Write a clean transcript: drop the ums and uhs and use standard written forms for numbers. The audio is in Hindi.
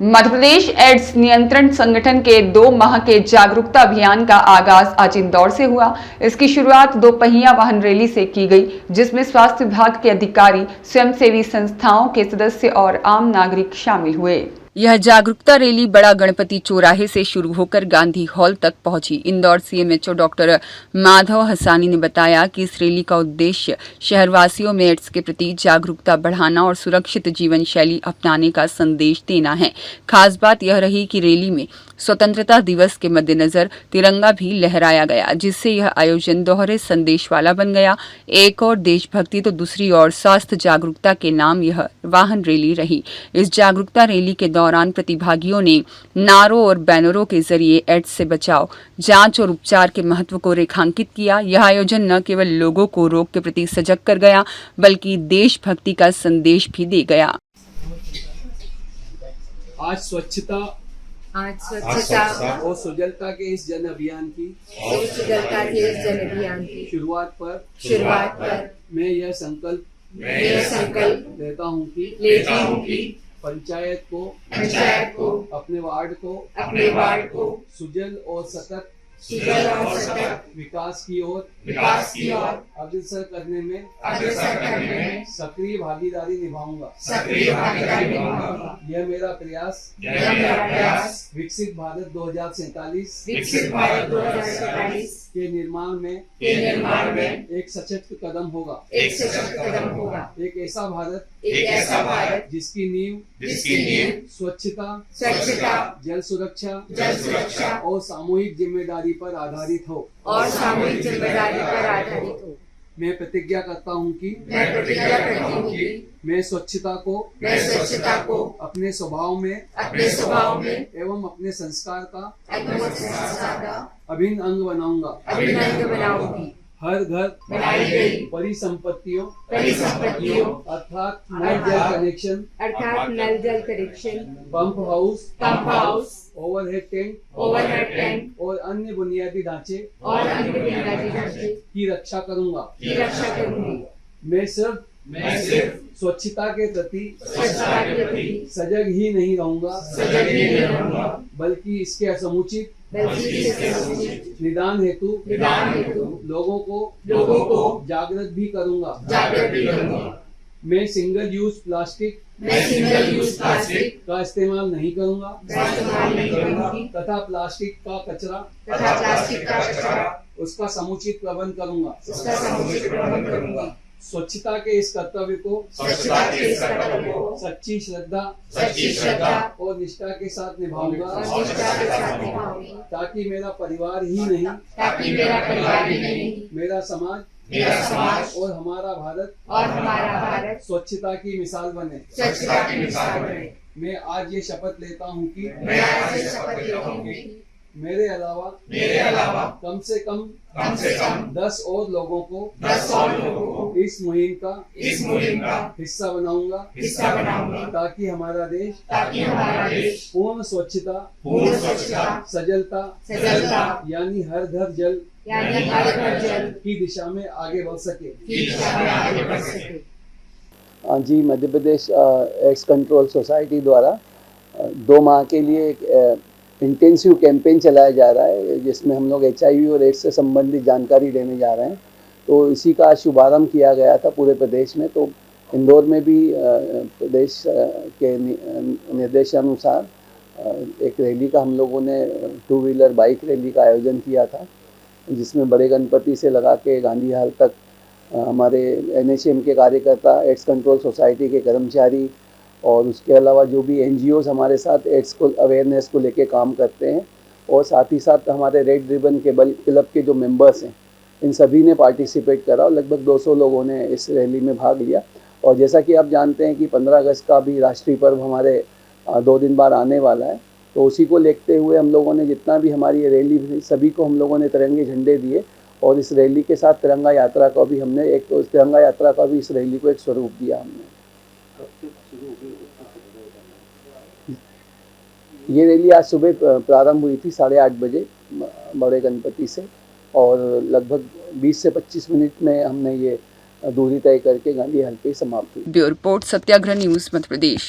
मध्य प्रदेश एड्स नियंत्रण संगठन के 2 माह के जागरूकता अभियान का आगाज आज इंदौर से हुआ। इसकी शुरुआत 2 पहिया वाहन रैली से की गई, जिसमें स्वास्थ्य विभाग के अधिकारी, स्वयंसेवी संस्थाओं के सदस्य और आम नागरिक शामिल हुए। यह जागरूकता रैली बड़ा गणपति चौराहे से शुरू होकर गांधी हॉल तक पहुंची। Indore CMHO doctor Madhav Hassani ने बताया कि इस रैली का उद्देश्य शहरवासियों में एड्स के प्रति जागरूकता बढ़ाना और सुरक्षित जीवन शैली अपनाने का संदेश देना है। खास बात यह रही कि रैली में स्वतंत्रता दिवस के मद्देनजर तिरंगा भी लहराया गया, जिससे यह आयोजन दोहरे संदेश वाला बन गया। एक और देशभक्ति तो दूसरी ओर स्वास्थ्य जागरूकता के नाम यह वाहन रैली रही। इस जागरूकता रैली के दौरान प्रतिभागियों ने नारों और बैनरों के जरिए एड्स से बचाव, जांच और उपचार के महत्व को रेखांकित किया। यह आयोजन न केवल लोगों को रोग के प्रति सजग कर गया, बल्कि देशभक्ति का संदेश भी दे गया। आज स्वच्छता और सुजलता के इस जन अभियान की शुरुआत पर मैं यह संकल्प लेता हूँ कि पंचायत को अपने वार्ड को सुजल और सतत विकास की ओर अग्रसर करने में सक्रिय भागीदारी निभाऊंगा। यह मेरा प्रयास विकसित भारत 2047 के निर्माण में एक सशक्त कदम होगा। एक ऐसा भारत जिसकी नींव स्वच्छता, जल सुरक्षा और सामूहिक जिम्मेदारी पर आधारित हो। मैं प्रतिज्ञा करता हूँ कि मैं स्वच्छता को अपने स्वभाव में एवं अपने संस्कार का अभिन्न अंग बनाऊंगा। हर घर परिसंपत्तियों अर्थात नल जल connection, pump house, overhead tank और अन्य बुनियादी ढांचे की रक्षा करूंगा। मैं सिर्फ स्वच्छता के प्रति सजग ही नहीं रहूंगा, बल्कि इसके समुचित निदान हेतु लोगों को जागृत भी करूंगा। मैं सिंगल यूज प्लास्टिक का इस्तेमाल नहीं करूंगा तथा प्लास्टिक का कचरा उसका समुचित प्रबंधन करूंगा। स्वच्छता के इस कर्तव्य को सच्ची श्रद्धा और निष्ठा के साथ निभाऊंगा, ताकि मेरा परिवार ही नहीं मेरा समाज और हमारा भारत स्वच्छता की मिसाल बने। मैं आज ये शपथ लेता हूँ कि मेरे अलावा कम से कम 10 और लोगों को इस मुहिम का हिस्सा बनाऊंगा, ताकि हमारा देश पूर्ण स्वच्छता सजलता यानी हर घर जल की दिशा में आगे बढ़ सके। जी, Madhya Pradesh AIDS control society द्वारा 2 माह के लिए एक इंटेंसिव कैंपेन चलाया जा रहा है, जिसमें हम लोग HIV और एड्स से संबंधित जानकारी देने जा रहे हैं। तो इसी का शुभारंभ किया गया था पूरे प्रदेश में। तो इंदौर में भी प्रदेश के निर्देशानुसार एक रैली का हम लोगों ने 2 व्हीलर बाइक रैली का आयोजन किया था, जिसमें बड़े गणपति से लगा के गांधी हाल तक हमारे NHM के कार्यकर्ता, एड्स कंट्रोल सोसाइटी के कर्मचारी और उसके अलावा जो भी NGOs हमारे साथ एड्स को अवेयरनेस को लेके काम करते हैं, और साथ ही साथ हमारे रेड रिबन के क्लब के जो मेंबर्स हैं, इन सभी ने पार्टिसिपेट करा और लगभग 200 लोगों ने इस रैली में भाग लिया। और जैसा कि आप जानते हैं कि 15 अगस्त का भी राष्ट्रीय पर्व हमारे 2 दिन बाद आने वाला है, तो उसी को देखते हुए हम लोगों ने जितना भी हमारी रैली थी, सभी को हम लोगों ने तिरंगे झंडे दिए, और इस रैली के साथ तिरंगा यात्रा का भी हमने तिरंगा यात्रा का भी इस रैली को एक स्वरूप दिया हमने। ये रैली आज सुबह प्रारंभ हुई थी 8:30 बजे बड़े गणपति से, और लगभग 20 से 25 मिनट में हमने ये दूरी तय करके गांधी हॉल पे समाप्त हुई। ब्यूरो रिपोर्ट, सत्याग्रह न्यूज़, मध्य प्रदेश।